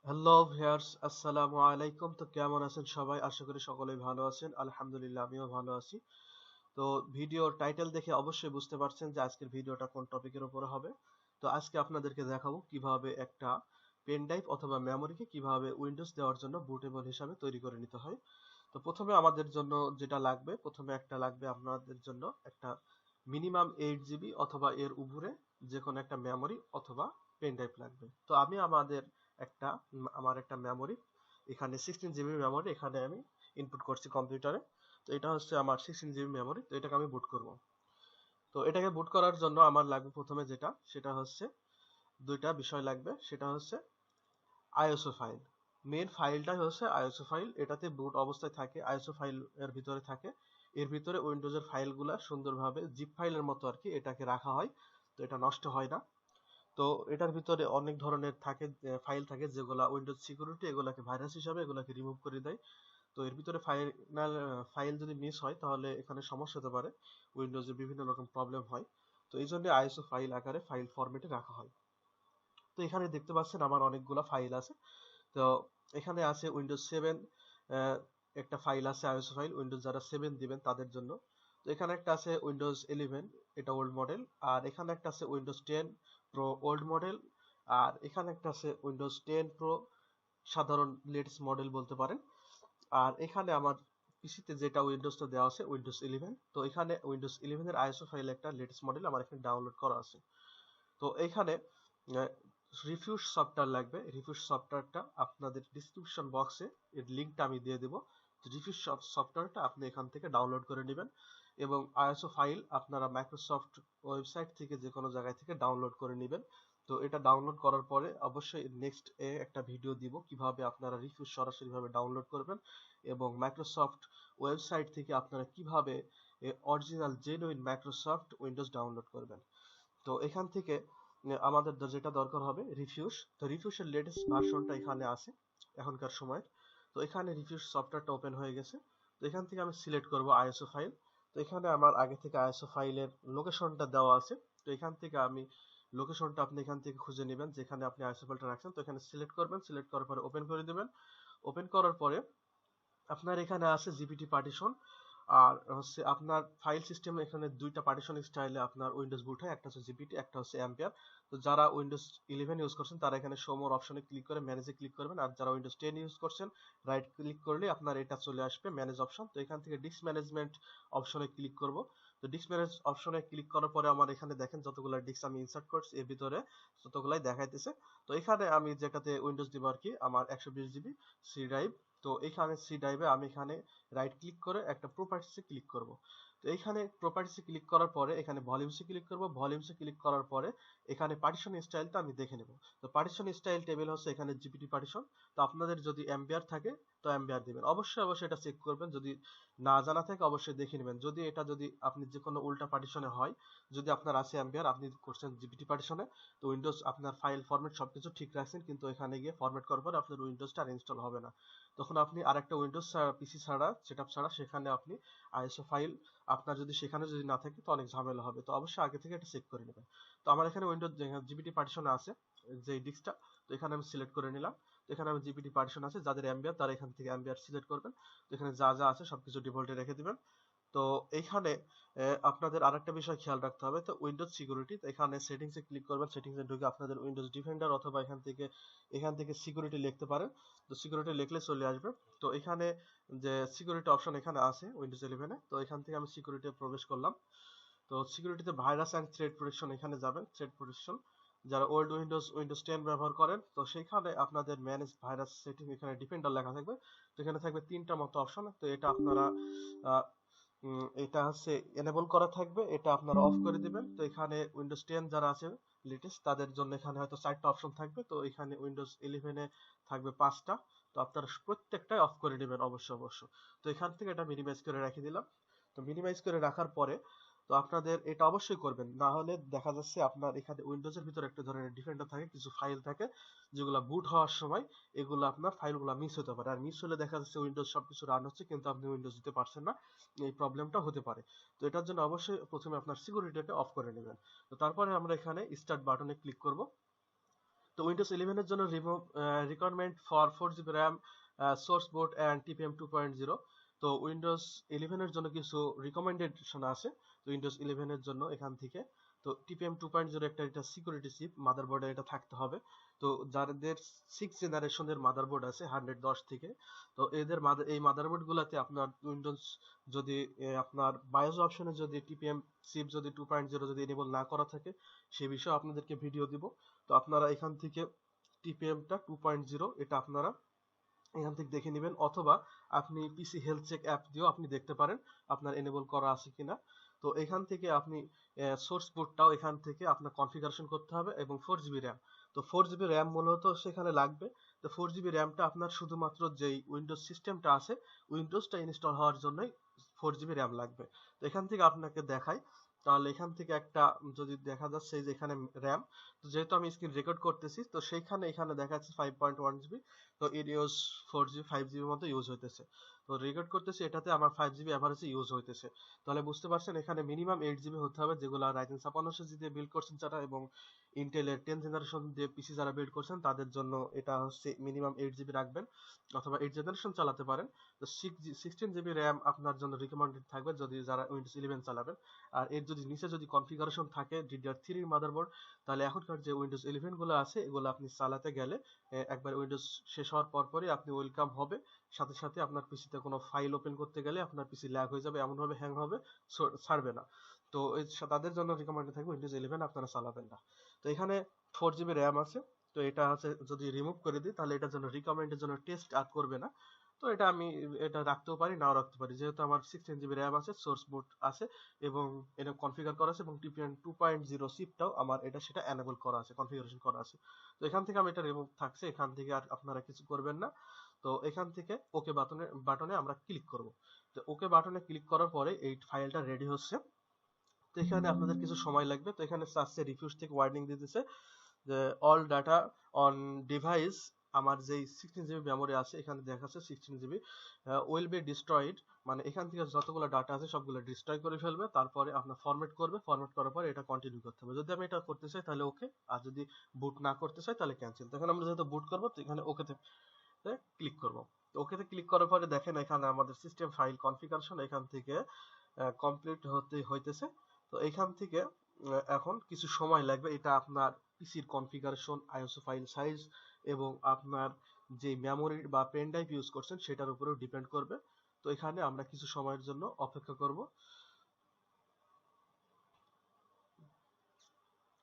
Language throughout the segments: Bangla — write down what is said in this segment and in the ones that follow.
হ্যালো ভিউয়ার্স, আসসালামু আলাইকুম। তো কেমন আছেন সবাই? আশা করি সকলেই ভালো আছেন। আলহামদুলিল্লাহ, আমিও ভালো আছি। তো ভিডিওর টাইটেল দেখে অবশ্যই বুঝতে পারছেন যে আজকের ভিডিওটা কোন টপিকের উপরে হবে। তো আজকে আপনাদেরকে দেখাবো কিভাবে একটা পেন ড্রাইভ অথবা মেমোরিকে কিভাবে উইন্ডোজ দেওয়ার জন্য বুটেবল হিসাবে তৈরি করে নিতে হয়। তো প্রথমে আমাদের জন্য যেটা লাগবে, প্রথমে একটা লাগবে আপনাদের জন্য একটা মিনিমাম 8 জিবি অথবা এর উপরে যে কোনো একটা মেমোরি অথবা পেন ড্রাইভ লাগবে। তো আমি আমার একটা মেমোরি, এখানে 16 জিবি মেমোরি এখানে আমি ইনপুট করছি কম্পিউটারে। তো এটা হচ্ছে আমার 16 জিবি মেমোরি। তো এটাকে আমি বুট করব। তো এটাকে বুট করার জন্য আমার লাগবে প্রথমে যেটা, সেটা হচ্ছে দুইটা বিষয় লাগবে। সেটা হচ্ছে আইএসও ফাইল। মেন ফাইলটাই হচ্ছে আইএসও ফাইল। এটাতে বুট অবস্থায় থাকে, আইএসও ফাইল এর ভিতরে থাকে। এর ভিতরে উইন্ডোজের ফাইলগুলা সুন্দরভাবে জিপ ফাইলের মতো আর কি এটাকে রাখা হয়। তো এটা নষ্ট হয় না। তো এটার ভিতরে অনেক ধরনের ফাইল থাকে যেগুলা উইন্ডোজ সিকিউরিটি এগুলাকে ভাইরাস হিসাবে এগুলাকে রিমুভ করে দেয়। তো এর ভিতরে ফাইল যদি মিস হয় তাহলে এখানে সমস্যা হতে পারে, উইন্ডোজে বিভিন্ন রকম প্রবলেম হয়। তো এই জন্য আইএসও ফাইল আকারে ফাইল ফরম্যাটে রাখা হয়। তো এখানে দেখতে পাচ্ছেন আমার অনেকগুলা ফাইল আছে। তো এখানে আছে উইন্ডোজ 7, একটা ফাইল আছে আইএসও ফাইল উইন্ডোজ যারা 7 দিবেন তাদের জন্য। তো এখানে একটা আছে উইন্ডোজ 11, এটা ওল্ড মডেল। আর এখানে একটা আছে উইন্ডোজ 10 প্রো ওল্ড মডেল। আর এখানে একটা আছে উইন্ডোজ 10 প্রো সাধারণ লেটেস্ট মডেল বলতে পারেন। আর এখানে আমার পিসিতে যেটা উইন্ডোজটা দেওয়া আছে উইন্ডোজ 11। তো এখানে উইন্ডোজ 11 এর আইএসও ফাইল একটা লেটেস্ট মডেল আমার এখানে ডাউনলোড করা আছে। তো এইখানে রিফিউজ সফটওয়্যার লাগবে। রিফিউজ সফটওয়্যারটা আপনাদের ডিসক্রিপশন বক্সে এর লিঙ্কটা আমি দিয়ে দেবো। রিফিউজ সফটওয়্যারটা আপনি এখান থেকে ডাউনলোড করে নেবেন এবং আইএসও ফাইল আপনারা মাইক্রোসফট ওয়েবসাইট থেকে যে কোনো জায়গায় থেকে ডাউনলোড করে নেবেন। তো এটা ডাউনলোড করার পরে অবশ্যই নেক্সট একটা ভিডিও দিব কিভাবে আপনারা রিফিউজ সরাসরি ভাবে ডাউনলোড করবেন এবং মাইক্রোসফট ওয়েবসাইট থেকে আপনারা কিভাবে original genuine Microsoft Windows download করবেন। তো এখান থেকে আমাদের যেটা দরকার হবে রিফিউজ। তো রিফিউজের লেটেস্ট ভার্সনটা এখানে আছে এখনকার সময়। তো এখানে রিফিউজ সফটওয়্যারটা ওপেন হয়ে গেছে। তো এখান থেকে আমি সিলেক্ট করব আইএসও ফাইল। তো এখানে আমার আগে থেকে আইএসও ফাইলের লোকেশনটা দেওয়া আছে। তো এখান থেকে আমি লোকেশনটা আপনি এখান থেকে খুঁজে নেবেন যেখানে আপনি আইএসও ফাইলটা রাখছেন। তো এখানে সিলেক্ট করবেন, সিলেক্ট করার পরে ওপেন করে দিবেন। ওপেন করার পরে আপনার এখানে আছে জিপিটি পার্টিশন। আর হচ্ছে আপনার ফাইল সিস্টেম এখানে দুইটা পার্টিশন স্টাইলে আপনার উইন্ডোজ বুট হয়, একটা হচ্ছে জিপিটি, একটা হচ্ছে এম্পিয়ার। তো যারা উইন্ডোজ 11 ইউজ করছেন তারা এখানে শো মোর অপশনে ক্লিক করে ম্যানেজে ক্লিক করবেন। আর যারা উইন্ডোজ 10 ইউজ করছেন রাইট ক্লিক করলে আপনার এটা চলে আসবে ম্যানেজ অপশন। তো এখান থেকে ডিস্ক ম্যানেজমেন্ট অপশনে ক্লিক করব। তো ডিস্ক ম্যানেজ অপশনে ক্লিক করার পরে আমার এখানে দেখেন যতগুলো ডিস্ক আমি ইনসার্ট করছি এর ভিতরে ততগুলাই দেখাইতেছে। তো এখানে আমি যেটাতে উইন্ডোজ দিব আর কি, আমার 120 জিবি সি ড্রাইভ। তো এইখানে সি ড্রাইভে আমি এখানে রাইট ক্লিক করে একটা প্রপার্টিসে ক্লিক করব। তো এইখানে প্রপার্টিসে ক্লিক করার পরে এখানে ভলিউমসে ক্লিক করব। ভলিউমসে ক্লিক করার পরে এখানে পার্টিশন স্টাইলটা আমি দেখে নেব। তো পার্টিশন স্টাইল টেবিল হচ্ছে এখানে জিপিটি পার্টিশন। তো আপনাদের যদি এম্বিয়ার থাকে তো এম্বিয়ার দিবেন। অবশ্যই অবশ্যই এটা চেক করবেন, যদি না জানা থাকে অবশ্যই দেখে নেবেন। যদি আপনি যে কোনো উল্টা পার্টিশনে হয়, যদি আপনার আছে এম্বিয়ার আপনি করছেন জিপিটি পার্টিশনে, তো উইন্ডোজ আপনার ফাইল ফরম্যাট সবকিছু ঠিক রাখছেন কিন্তু এখানে গিয়ে ফরম্যাট করার পর আপনার উইন্ডোজটা আর ইনস্টল হবে না। তখন আপনি আরেকটা উইন্ডোজ পিসি ছাড়া সেটআপ ছাড়া সেখানে আপনি আইএসও ফাইল আপনার যদি না থাকে তো অনেক ঝামেলা হবে। তো অবশ্যই আগে থেকে এটা চেক করে নেবেন। তো আমার এখানে উইন্ডোজ জিপিটি পার্টিশনে আছে যে ডিস্কটা। তো এখানে আমি সিলেক্ট করে নিলাম। তো এখানে আমি জিপিটি পার্টিশন আছে, যাদের এম্বিয়ার তারা এখান থেকে এম্বিয়ার সিলেক্ট করবেন। তো এখানে যা যা আছে সবকিছু ডিফল্টে রেখে দিবেন। তো এইখানে আপনাদের আরেকটা বিষয় খেয়াল রাখতে হবে। তো উইন্ডোজ সিকিউরিটি, তো এখানে সেটিংসে ক্লিক করবেন। সেটিংসে ঢুকে আপনাদের উইন্ডোজ ডিফেন্ডার অথবা এখান থেকে সিকিউরিটি লিখতে পারেন। তো সিকিউরিটি লিখলে চলে আসবে। তো এখানে যে সিকিউরিটি অপশন এখানে আছে উইন্ডোজ 11-এ, তো এখান থেকে আমি সিকিউরিটি প্রবেশ করলাম। তো সিকিউরিটিতে ভাইরাস অ্যান্ড থ্রেড প্রোটেকশন এখানে যাবেন। থ্রেড প্রোটেকশন যারা ওল্ড উইন্ডোজ 10 ব্যবহার করেন তো সেখানে আপনাদের ম্যানেজ ভাইরাস সেটিং এখানে ডিফেন্ডার লেখা থাকবে। তো এখানে থাকবে তিনটা মতো অপশন। তো এটা আপনারা এটা হচ্ছে এনেবল করা থাকবে, এটা আপনারা অফ করে দিবেন। তো এখানে উইন্ডোজ 10 যারা আছে লেটেস্ট তাদের জন্য এখানে হয়তো 4টা অপশন থাকবে, তো এখানে উইন্ডোজ 11-এ থাকবে 5টা। তো আপনারা প্রত্যেকটাই অফ করে নেবেন অবশ্য। তো এখান থেকে এটা মিনিমাইজ করে রেখে দিলাম। তো মিনিমাইজ করে রাখার পরে তো আপনাদের এটা অবশ্যই করবেন, না হলে দেখা যাচ্ছে আপনার এখানে উইন্ডোজের ভিতরে একটা ধরনের ডিফেন্ডার থাকে, কিছু ফাইল থাকে যেগুলো বুট হওয়ার সময় এগুলো আপনার ফাইলগুলো মিস হতে পারে। আর মিস হলে দেখা যাচ্ছে উইন্ডোজ সবকিছু রান হচ্ছে কিন্তু আপনি উইন্ডোজ দিতে পারছেন না, এই প্রবলেমটা হতে পারে। তো এটার জন্য অবশ্যই প্রথমে আপনার সিকিউরিটিটাকে অফ করে নেবেন। তো তারপরে আমরা এখানে স্টার্ট বাটনে ক্লিক করব। তো উইন্ডোজ 11 এর জন্য requirement for 4 GB RAM, source board and TPM 2.0। তো উইন্ডোজ 11 এর জন্য কিছু রিকমেন্ডেশন আছে। তো উইন্ডোজ 11 এর জন্য এখান থেকে তো টিপিএম 2.0 একটা এটা সিকিউরিটি চিপ মাদারবোর্ডে এটা থাকতে হবে। তো যাদের 6 জেনারেশনের মাদারবোর্ড আছে 110 থেকে, তো এদের এই মাদারবোর্ড গুলাতে আপনার উইন্ডোজ যদি আপনার বায়োস অপশনে যদি টিপিএম চিপ যদি 2.0 যদি এনেবল না করা থাকে, সে বিষয়ে আপনাদেরকে ভিডিও দিব। তো আপনারা এখান থেকে টিপিএমটা 2.0 এটা আপনারা এখান থেকে দেখে নেবেন, অথবা আপনি পিসি হেলথ চেক অ্যাপ দিয়েও আপনি দেখতে পারেন আপনার এনেবল করা আছে কিনা। তো এখান থেকে আপনি সোর্স বোর্ডটাও এখান থেকে আপনার কনফিগারেশন করতে হবে, এবং 4 জিবি র্যাম। তো 4 জিবি র্যাম মূলত সেখানে লাগবে। তো 4 জিবি র্যামটা আপনার শুধুমাত্র যেই উইন্ডোজ সিস্টেমটা আছে উইন্ডোজটা ইনস্টল হওয়ার জন্যই 4 জিবি র্যাম লাগবে। তো এখান থেকে আপনাকে দেখাই, তাহলে এখান থেকে একটা যদি দেখা যাচ্ছে যে এখানে র্যাম, তো যেহেতু আমি স্ক্রিন রেকর্ড করতেছি তো সেইখানে এখানে দেখা যাচ্ছে 5.1 জিবি। তো এর ইউজ 4 জিবি 5 জিবির মতো ইউজ হইতেছে। তো রেকর্ড করতেছি এটাতে আমার 5 জিবি এভারেজে ইউজ হইতেছে। তাহলে বুঝতে পারছেন এখানে মিনিমাম 8 জিবি হতে হবে, যেগুলো রাইজেন 5600 দিয়ে বিল্ড করছেন যারা, এবং ইন্টেলের 10 জেনারেশন দিয়ে পিসি যারা বিল্ড করছেন তাদের জন্য এটা হচ্ছে মিনিমাম 8 জিবি রাখবেন, অথবা 8 জেনারেশন চালাতে পারেন। তো 16 জিবি র্যাম আপনার জন্য রিকমেন্ডেড থাকবে যদি যারা উইন্ডোজ 11 চালাবেন। আর এর যদি নিচে যদি কনফিগারেশন থাকে DDR3 মাদারবোর্ড, তাহলে এখনকার যে উইন্ডোজ 11 গুলো আছে এগুলো আপনি চালাতে গেলে একবার উইন্ডোজ শেষ হওয়ার পরই আপনি ওয়েলকাম হবে, সাথে সাথে আপনার পিসিতে কোনো ফাইল ওপেন করতে গেলে আপনার পিসি ল্যাগ হয়ে যাবে, এমন ভাবে হ্যাং হবে, ছাড়বে না। তো তাদের জন্য রিকমেন্ডেড থাকবে উইন্ডোজ 11 আপনারা চালাবেন না। তো এখানে 4 জিবি র্যাম আছে। তো এটা আছে যদি রিমুভ করে দিই তাহলে এটার জন্য রিকমেন্ডের জন্য টেস্ট আর করবে না। তো এটা আমি এটা রাখতেও পারি নাও রাখতে পারি, যেহেতু আমার 16 জিবি র্যাম আছে, সোর্স বোর্ড আছে, এবং এটা কনফিগার করা আছে, এবং টিপিএম 2.0 চিপটাও আমার এটা সেটা এনেবল করা আছে, কনফিগারেশন করা আছে। তো এখান থেকে আমি এটা রিমুভ থাকছে, এখান থেকে আর আপনারা কিছু করবেন না। তো এখান থেকে ওকে বাটনে আমরা ক্লিক করব। তো ওকে বাটনে ক্লিক করার পরে এই ফাইলটা রেডি হচ্ছে। তো এখানে আপনাদের কিছু সময় লাগবে। তো এখানে চাচ্ছে রিফিউজ থেকে ওয়ার্নিং দিতেছে যে অল ডাটা অন ডিভাইস, আমার যেই 16 জিবি মেমোরি আছে এখানে দেখাচ্ছে 16 জিবি উইল বি ডিস্ট্রয়েড, মানে এখান থেকে যতগুলো ডাটা আছে সবগুলো ডিস্ট্রয় করে ফেলবে, তারপরে আপনার ফরম্যাট করবে, ফরম্যাট করার পরে এটা কন্টিনিউ করতে হবে। যদি আমি এটা করতে চাই তাহলে ওকে, আর যদি বুট না করতে চাই তাহলে ক্যান্সেল। তো এখানে আমরা যেহেতু বুট করবো তো এখানে ওকেতে ক্লিক করব। তো ওকেতে ক্লিক করার পরে দেখেন এখানে আমাদের সিস্টেম ফাইল কনফিগারেশন এখান থেকে কমপ্লিট হইতেছে। তো এখান থেকে এখন কিছু সময় লাগবে, এটা আপনার পিসির কনফিগারেশন, আইএসও ফাইল সাইজ, এবং আপনার যে মেমোরি বা পেন ড্রাইভ ইউজ করছেন সেটার উপরেও ডিপেন্ড করবে। তো এখানে আমরা কিছু সময়ের জন্য অপেক্ষা করব,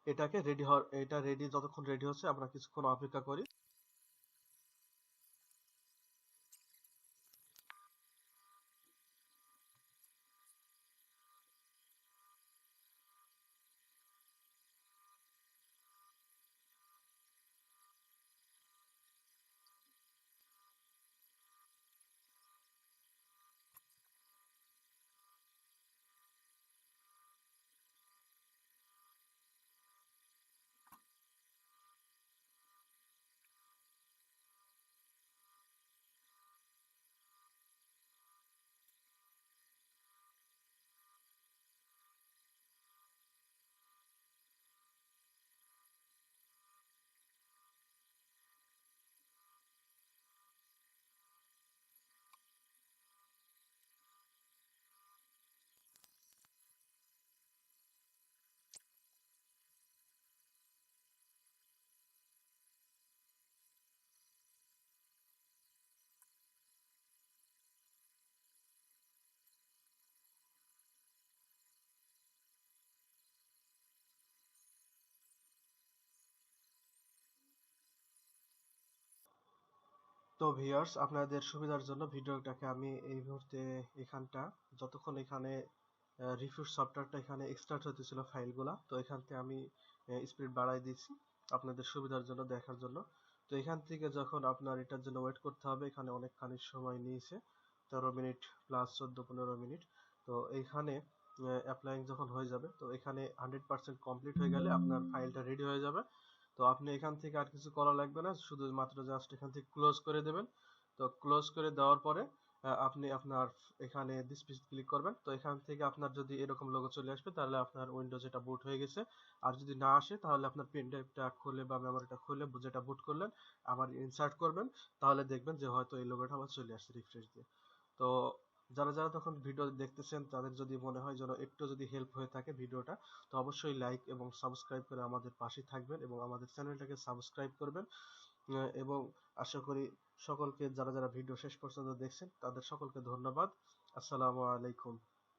এটাকে এটা রেডি যতক্ষণ রেডি হচ্ছে আমরা কিছুক্ষণ অপেক্ষা করি। তো ভিউয়ার্স, আপনাদের সুবিধার জন্য ভিডিওটাকে আমি এই মুহূর্তে এখানটা যতক্ষণ এখানে রিফ্রেশ সফটওয়্যারটা এখানে এক্সট্রাক্ট হতেছিল ফাইলগুলা, তো এখান থেকে আমি স্পিড বাড়াই দিয়েছি আপনাদের সুবিধার জন্য দেখার জন্য। তো এখান থেকে যখন আপনার এটার জন্য ওয়েট করতে হবে, এখানে অনেকখানি সময় নিয়েছে, 13 মিনিট প্লাস 14-15 মিনিট। তো এইখানে অ্যাপ্লাইং যখন হয়ে যাবে, তো এখানে 100% কমপ্লিট হয়ে গেলে আপনার ফাইলটা রেডি হয়ে যাবে। তো আপনি এখান থেকে আর কিছু করা লাগবে না, শুধুমাত্র জাস্ট এখান থেকে ক্লোজ করে দেবেন। তো ক্লোজ করে দেওয়ার পরে আপনি আপনার এখানে দিস পিসি ক্লিক করবেন। তো এখান থেকে আপনার যদি এরকম লোগো চলে আসবে তাহলে আপনার উইন্ডোজ এটা বুট হয়ে গেছে। আর যদি না আসে তাহলে আপনার পেন ড্রাইভটা খুলে বা মেমোরিটা খুলে যেটা বুট করলেন আবার ইনসার্ট করবেন, তাহলে দেখবেন যে হয়তো এই লোগোটা আবার চলে আসছে রিফ্রেশ দিয়ে। তো যারা যারা তখন ভিডিও দেখতেছেন তাদের যদি মনে হয় যেন একটু যদি হেল্প হয়ে থাকে ভিডিওটা, তো অবশ্যই লাইক এবং সাবস্ক্রাইব করে আমাদের পাশে থাকবেন এবং আমাদের চ্যানেলটাকে সাবস্ক্রাইব করবেন। এবং আশা করি সকলকে, যারা যারা ভিডিও শেষ পর্যন্ত দেখছেন তাদের সকলকে ধন্যবাদ। আসসালামু আলাইকুম।